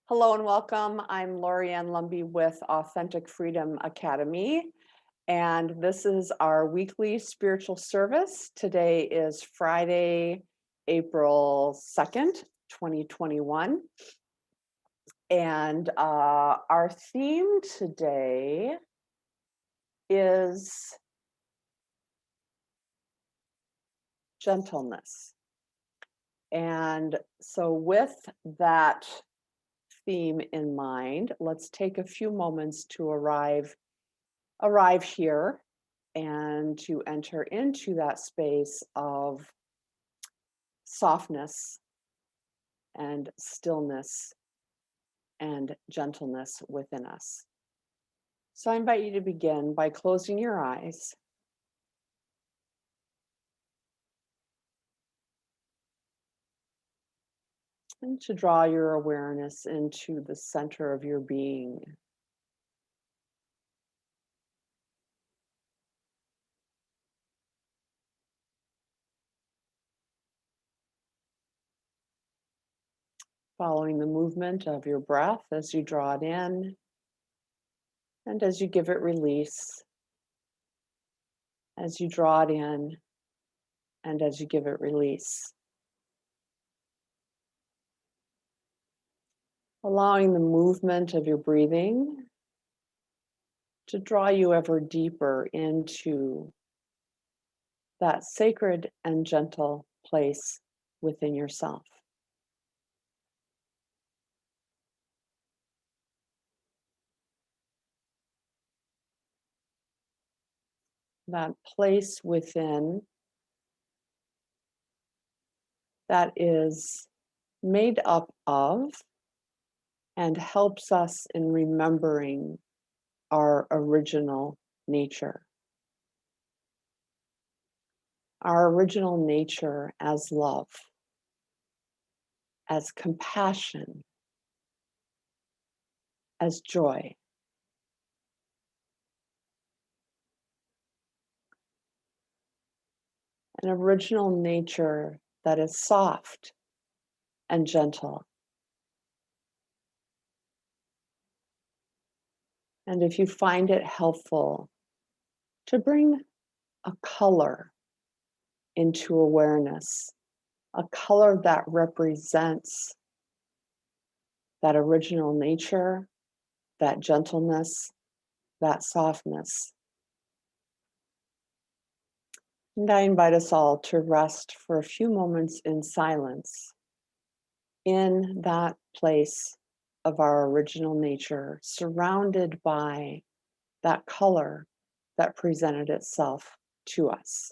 Hello and welcome. I'm Lorianne Lumby with Authentic Freedom Academy, and this is our weekly spiritual service. Today is Friday, April 2nd, 2021. And our theme today is gentleness. And so, with that theme in mind, let's take a few moments to arrive here and to enter into that space of softness and stillness and gentleness within us. So I invite you to begin by closing your eyes and to draw your awareness into the center of your being. Following the movement of your breath as you draw it in and as you give it release, as you draw it in and as you give it release. Allowing the movement of your breathing to draw you ever deeper into that sacred and gentle place within yourself. That place within that is made up of and helps us in remembering our original nature. Our original nature as love, as compassion, as joy. An original nature that is soft and gentle. And if you find it helpful to bring a color into awareness, a color that represents that original nature, that gentleness, that softness. And I invite us all to rest for a few moments in silence in that place of our original nature, surrounded by that color that presented itself to us.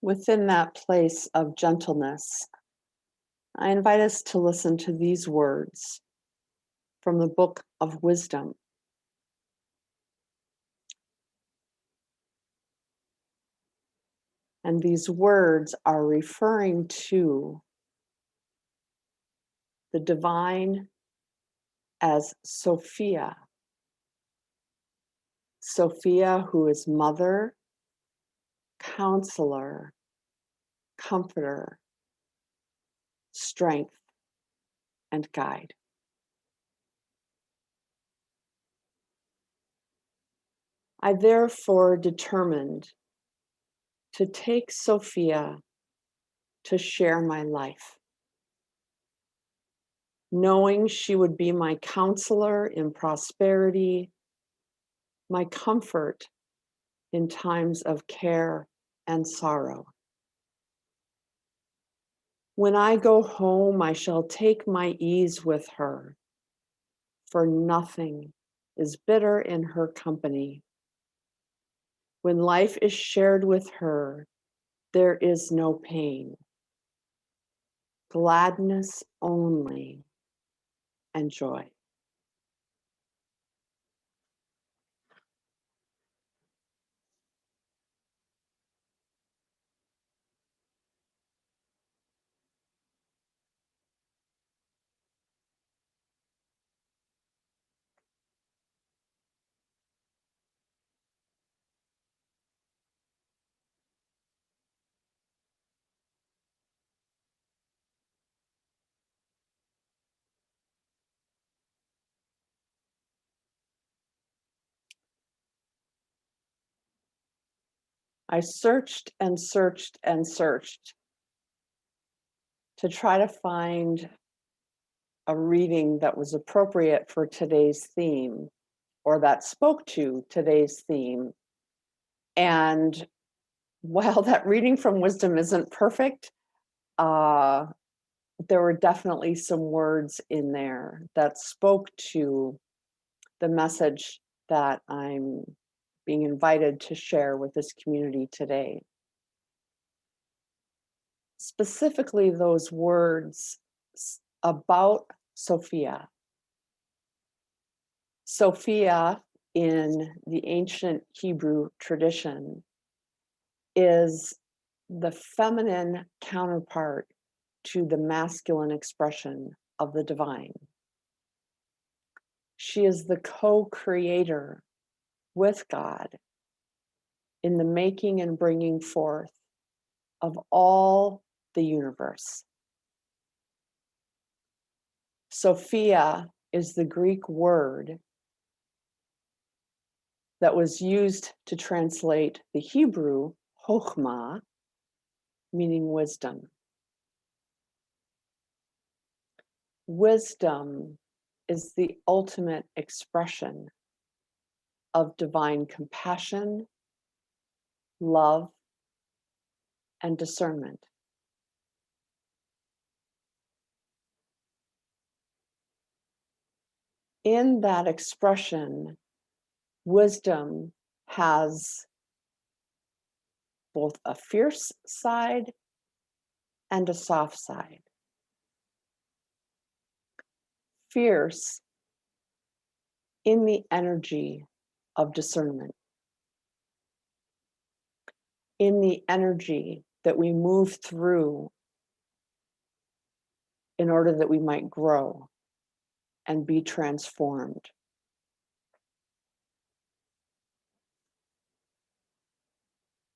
Within that place of gentleness, I invite us to listen to these words from the Book of Wisdom. And these words are referring to the divine as Sophia. Sophia, who is mother, counselor, comforter, strength, and guide. I therefore determined to take Sophia to share my life, knowing she would be my counselor in prosperity, my comfort in times of care and sorrow. When I go home, I shall take my ease with her, for nothing is bitter in her company. When life is shared with her, there is no pain, gladness only, and joy. I searched and searched and searched to try to find a reading that was appropriate for today's theme or that spoke to today's theme. And while that reading from wisdom isn't perfect, there were definitely some words in there that spoke to the message that I'm being invited to share with this community today. Specifically, those words about Sophia. Sophia in the ancient Hebrew tradition is the feminine counterpart to the masculine expression of the divine. She is the co-creator with God in the making and bringing forth of all the universe. Sophia is the Greek word that was used to translate the Hebrew chokhmah, meaning wisdom. Wisdom is the ultimate expression of divine compassion, love, and discernment. In that expression, wisdom has both a fierce side and a soft side. Fierce in the energy of discernment, in the energy that we move through in order that we might grow and be transformed.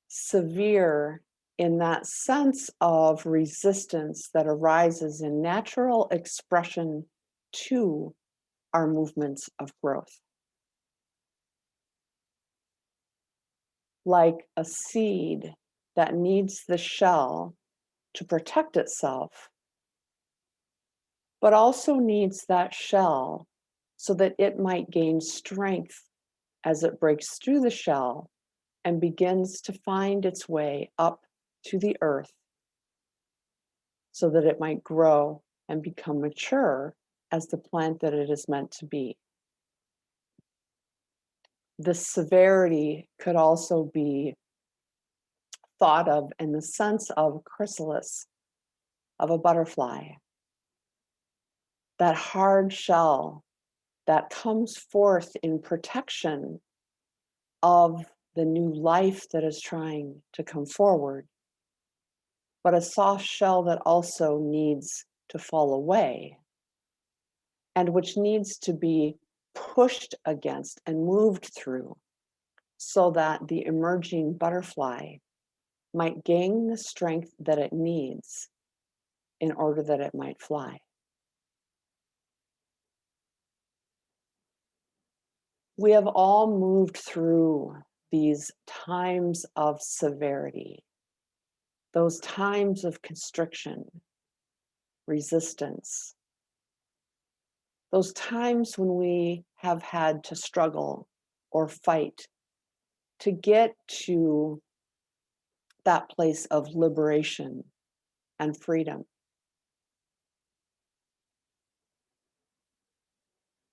Severe in that sense of resistance that arises in natural expression to our movements of growth. Like a seed that needs the shell to protect itself, but also needs that shell so that it might gain strength as it breaks through the shell and begins to find its way up to the earth so that it might grow and become mature as the plant that it is meant to be. The severity could also be thought of in the sense of chrysalis, of a butterfly. That hard shell that comes forth in protection of the new life that is trying to come forward, but a soft shell that also needs to fall away and which needs to be pushed against and moved through so that the emerging butterfly might gain the strength that it needs in order that it might fly. We have all moved through these times of severity, those times of constriction, resistance, those times when we have had to struggle or fight to get to that place of liberation and freedom.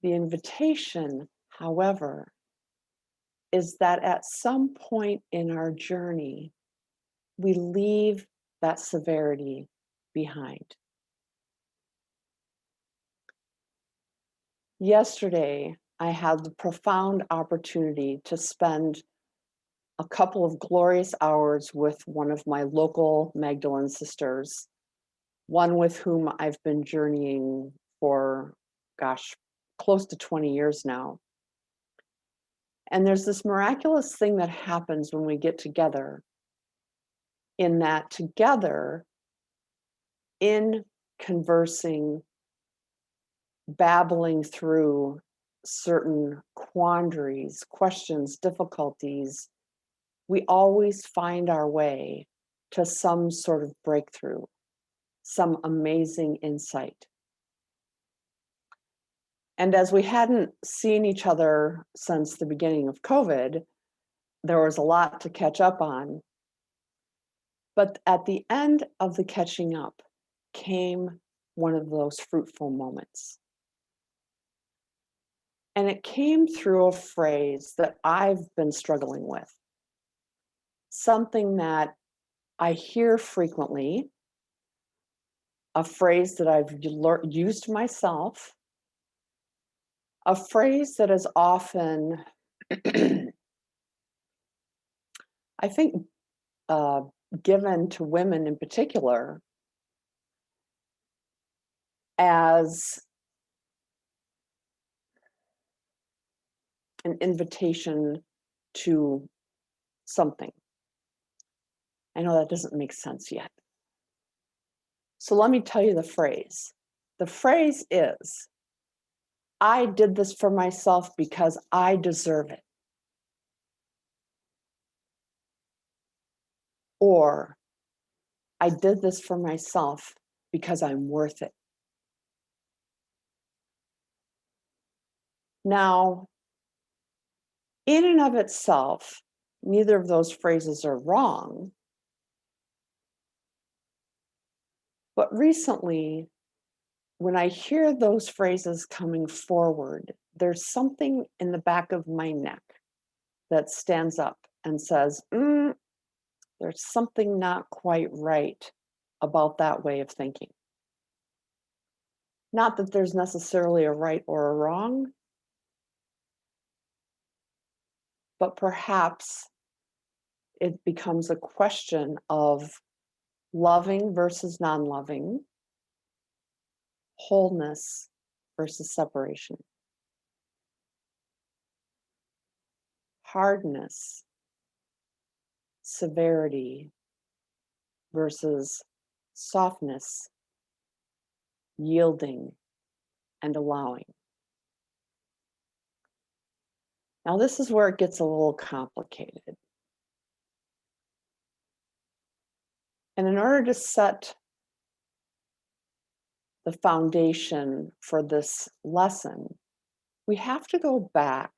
The invitation, however, is that at some point in our journey, we leave that severity behind. Yesterday, I had the profound opportunity to spend a couple of glorious hours with one of my local Magdalene sisters, one with whom I've been journeying for, gosh, close to 20 years now. And there's this miraculous thing that happens when we get together, in that together, in conversing, babbling through certain quandaries, questions, difficulties, we always find our way to some sort of breakthrough, some amazing insight. And as we hadn't seen each other since the beginning of COVID, there was a lot to catch up on. But at the end of the catching up came one of those fruitful moments. And it came through a phrase that I've been struggling with, something that I hear frequently, a phrase that I've used myself, a phrase that is often, I think, given to women in particular as an invitation to something. I know that doesn't make sense yet. So let me tell you the phrase. The phrase is, I did this for myself because I deserve it. Or, I did this for myself because I'm worth it. Now, in and of itself, neither of those phrases are wrong. But recently, when I hear those phrases coming forward, there's something in the back of my neck that stands up and says, there's something not quite right about that way of thinking. Not that there's necessarily a right or a wrong, but perhaps it becomes a question of loving versus non-loving, wholeness versus separation, hardness, severity versus softness, yielding, and allowing. Now, this is where it gets a little complicated. And in order to set the foundation for this lesson, we have to go back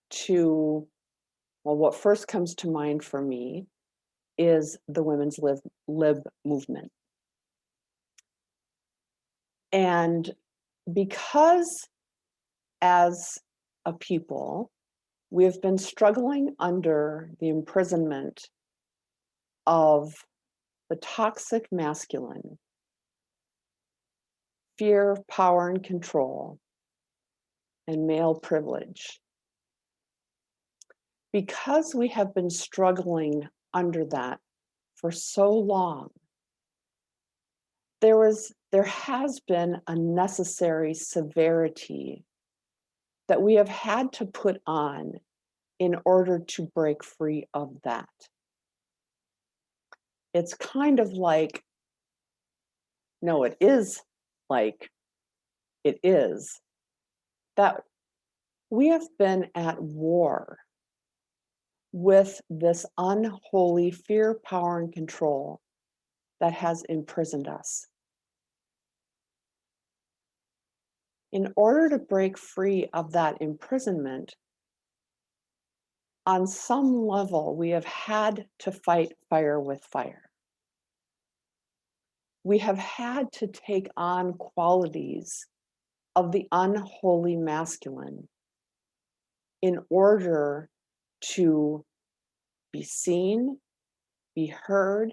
to, well, what first comes to mind for me is the women's lib movement. And because as a people, we have been struggling under the imprisonment of the toxic masculine, fear, power, and control, and male privilege. Because we have been struggling under that for so long, there has been a necessary severity that we have had to put on in order to break free of that. It's kind of like, no, it is like, it is that We have been at war with this unholy fear, power, and control that has imprisoned us. In order to break free of that imprisonment, on some level, we have had to fight fire with fire. We have had to take on qualities of the unholy masculine in order to be seen, be heard,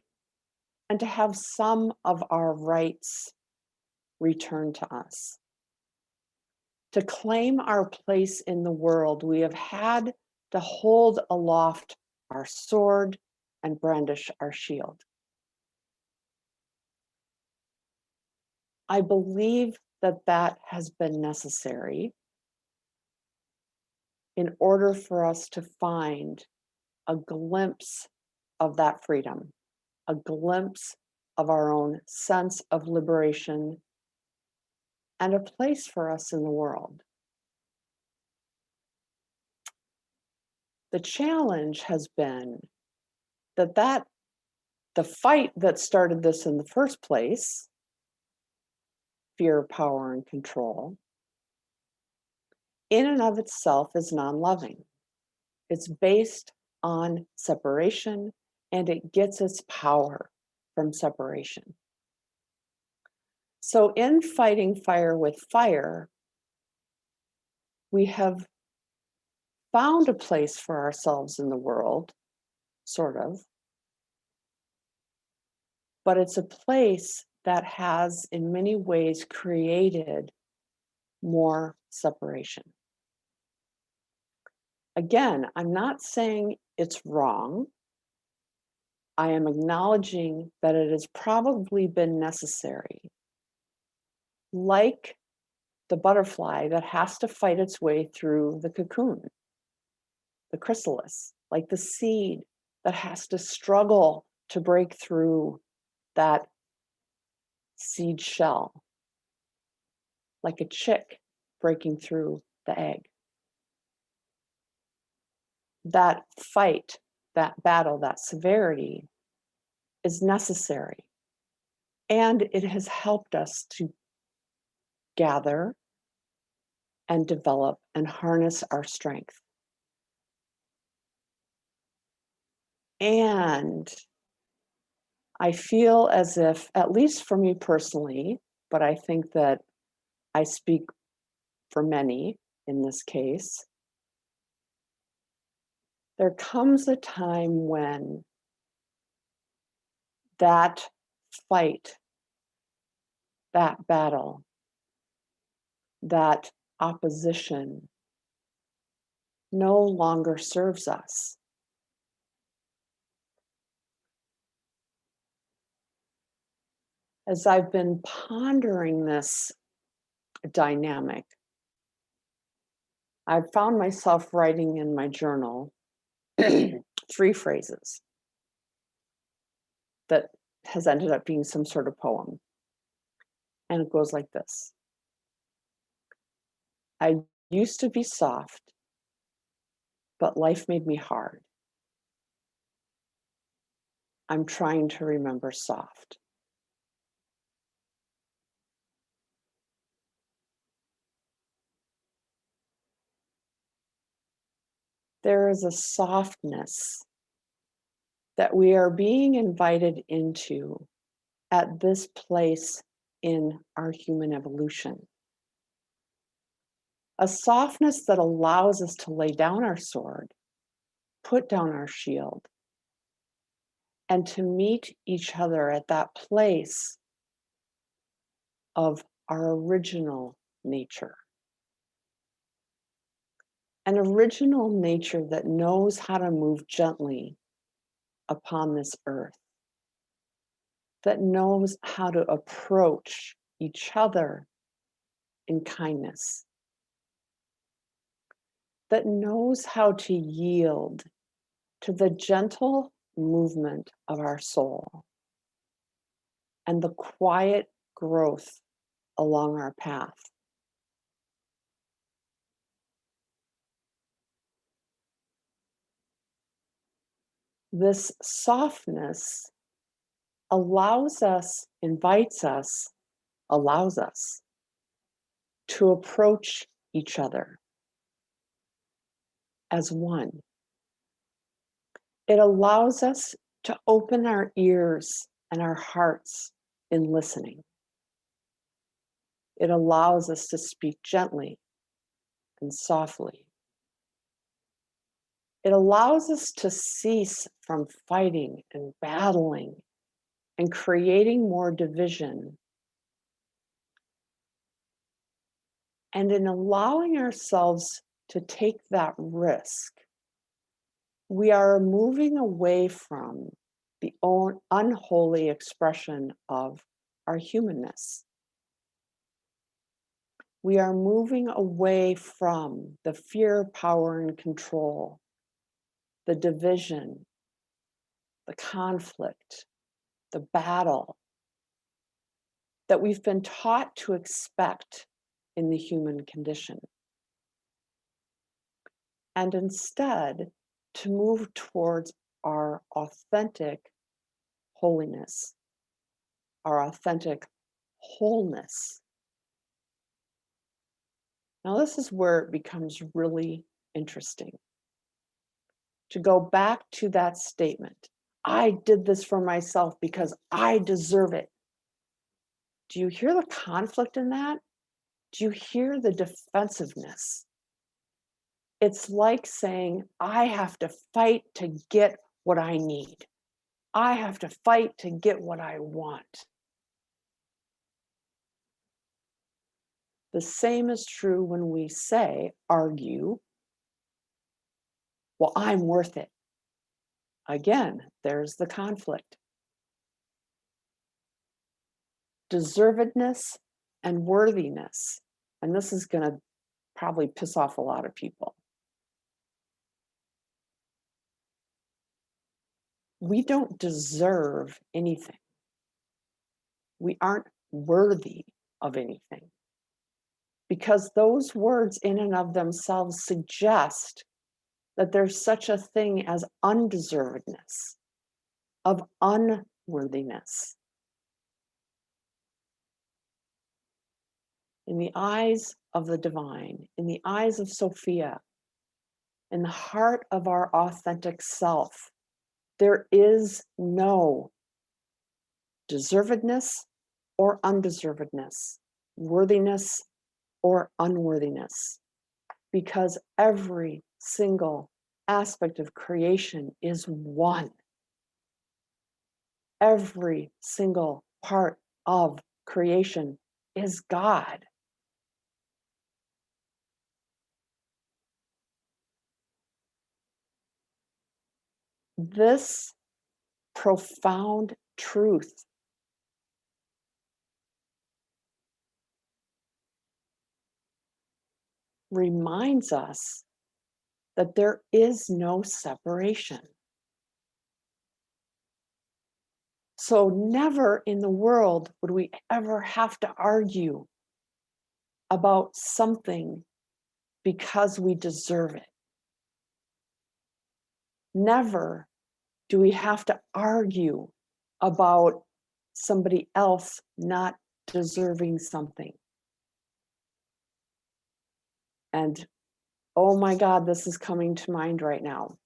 and to have some of our rights returned to us. To claim our place in the world, we have had to hold aloft our sword and brandish our shield. I believe that that has been necessary in order for us to find a glimpse of that freedom, a glimpse of our own sense of liberation and a place for us in the world. The challenge has been that the fight that started this in the first place, fear, power, and control, in and of itself is non-loving. It's based on separation, and it gets its power from separation. So in fighting fire with fire, we have found a place for ourselves in the world, sort of, but it's a place that has in many ways created more separation. Again, I'm not saying it's wrong. I am acknowledging that it has probably been necessary. Like the butterfly that has to fight its way through the cocoon, the chrysalis, like the seed that has to struggle to break through that seed shell, like a chick breaking through the egg. That fight, that battle, that severity is necessary. And it has helped us to gather and develop and harness our strength. And I feel as if, at least for me personally, but I think that I speak for many in this case, there comes a time when that fight, that battle, that opposition no longer serves us. As I've been pondering this dynamic, I've found myself writing in my journal 3 phrases that has ended up being some sort of poem. And it goes like this: I used to be soft, but life made me hard. I'm trying to remember soft. There is a softness that we are being invited into at this place in our human evolution. A softness that allows us to lay down our sword, put down our shield, and to meet each other at that place of our original nature. An original nature that knows how to move gently upon this earth, that knows how to approach each other in kindness, that knows how to yield to the gentle movement of our soul and the quiet growth along our path. This softness allows us, invites us, allows us to approach each other as one. It allows us to open our ears and our hearts in listening. It allows us to speak gently and softly. It allows us to cease from fighting and battling and creating more division. And in allowing ourselves to take that risk, we are moving away from the unholy expression of our humanness. We are moving away from the fear, power, and control, the division, the conflict, the battle that we've been taught to expect in the human condition. And instead, to move towards our authentic holiness, our authentic wholeness. Now, this is where it becomes really interesting. To go back to that statement, I did this for myself because I deserve it. Do you hear the conflict in that? Do you hear the defensiveness? It's like saying, I have to fight to get what I need. I have to fight to get what I want. The same is true when we say, argue, well, I'm worth it. Again, there's the conflict. Deservedness and worthiness. And this is going to probably piss off a lot of people. We don't deserve anything. We aren't worthy of anything. Because those words in and of themselves suggest that there's such a thing as undeservedness, of unworthiness. In the eyes of the divine, in the eyes of Sophia, in the heart of our authentic self, there is no deservedness or undeservedness, worthiness or unworthiness, because every single aspect of creation is one. Every single part of creation is God. This profound truth reminds us that there is no separation. So never in the world would we ever have to argue about something because we deserve it. Never do we have to argue about somebody else not deserving something. And oh my God, this is coming to mind right now.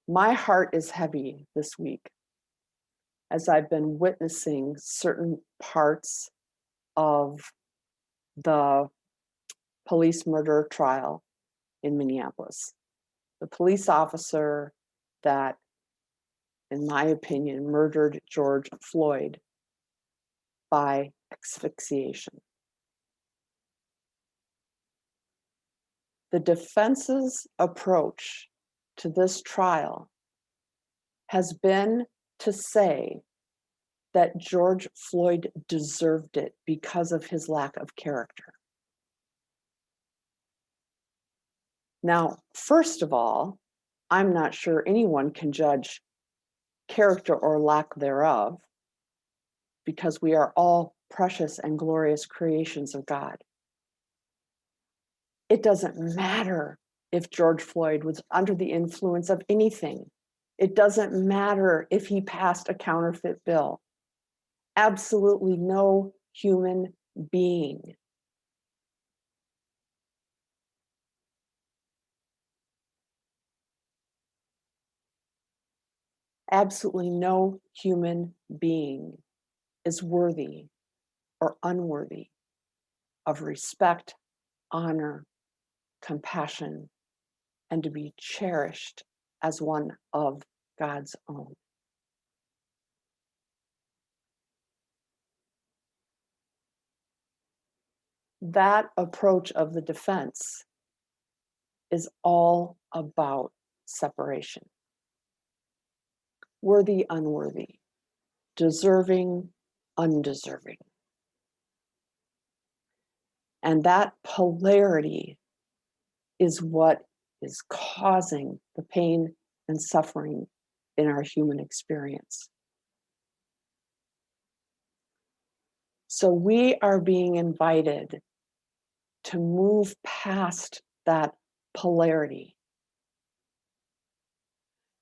My heart is heavy this week as I've been witnessing certain parts of the police murder trial in Minneapolis. The police officer that, in my opinion, murdered George Floyd by asphyxiation. The defense's approach to this trial has been to say that George Floyd deserved it because of his lack of character. Now, first of all, I'm not sure anyone can judge character or lack thereof, because we are all precious and glorious creations of God. It doesn't matter if George Floyd was under the influence of anything. It doesn't matter if he passed a counterfeit bill. Absolutely no human being absolutely no human being is worthy or unworthy of respect, honor, compassion, and to be cherished as one of God's own. That approach of the defense is all about separation. Worthy, unworthy, deserving, undeserving. And that polarity is what is causing the pain and suffering in our human experience. So we are being invited to move past that polarity,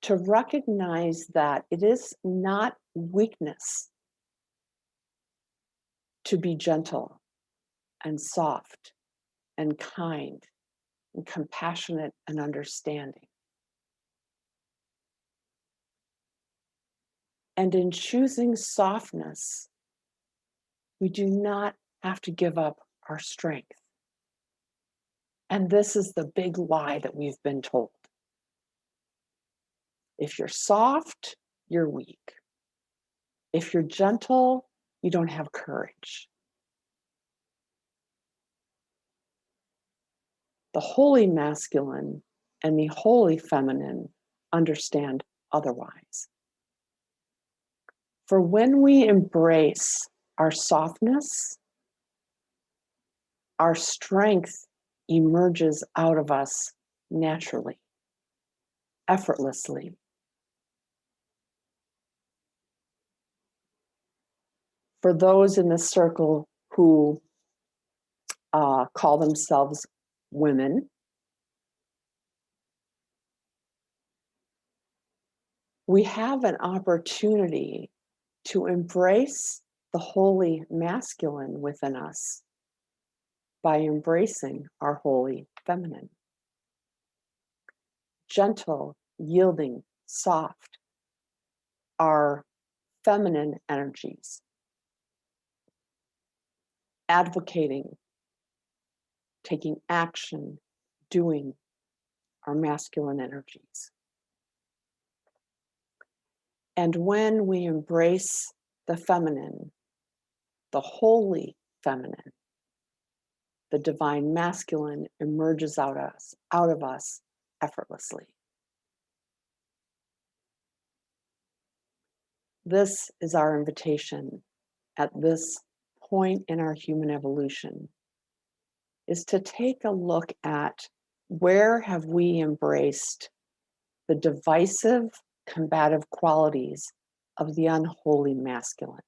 to recognize that it is not weakness to be gentle and soft and kind and compassionate and understanding. And in choosing softness, we do not have to give up our strength. And this is the big lie that we've been told. If you're soft, you're weak. If you're gentle, you don't have courage. The holy masculine and the holy feminine understand otherwise. For when we embrace our softness, our strength emerges out of us naturally, effortlessly. For those in this circle who call themselves women, we have an opportunity to embrace the holy masculine within us by embracing our holy feminine. Gentle, yielding, soft, our feminine energies. Advocating, taking action, doing, our masculine energies. And when we embrace the feminine, the holy feminine, the divine masculine emerges out of us effortlessly. This is our invitation at this point in our human evolution, is to take a look at where have we embraced the divisive, combative qualities of the unholy masculine?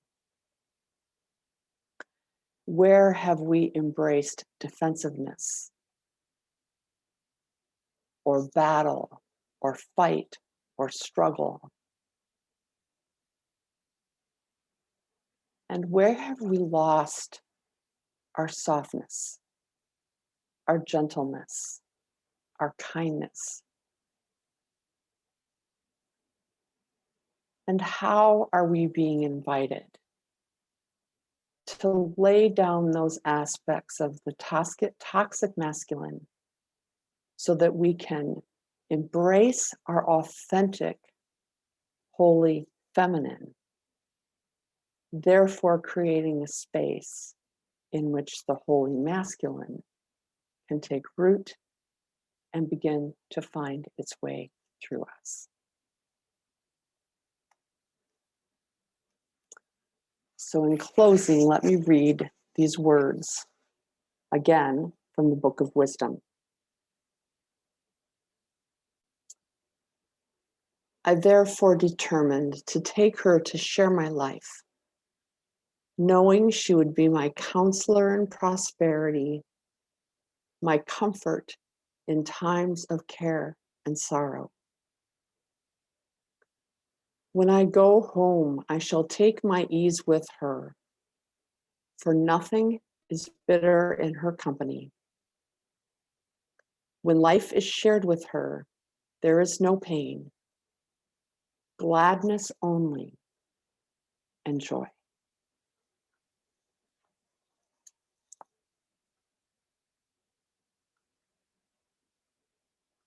Where have we embraced defensiveness or battle or fight or struggle? And where have we lost our softness, our gentleness, our kindness? And how are we being invited to lay down those aspects of the toxic masculine so that we can embrace our authentic, holy feminine, therefore creating a space in which the holy masculine can take root and begin to find its way through us. So in closing, let me read these words again from the Book of Wisdom. I therefore determined to take her to share my life, knowing she would be my counselor in prosperity, my comfort in times of care and sorrow. When I go home, I shall take my ease with her, for nothing is bitter in her company. When life is shared with her, there is no pain, gladness only, and joy.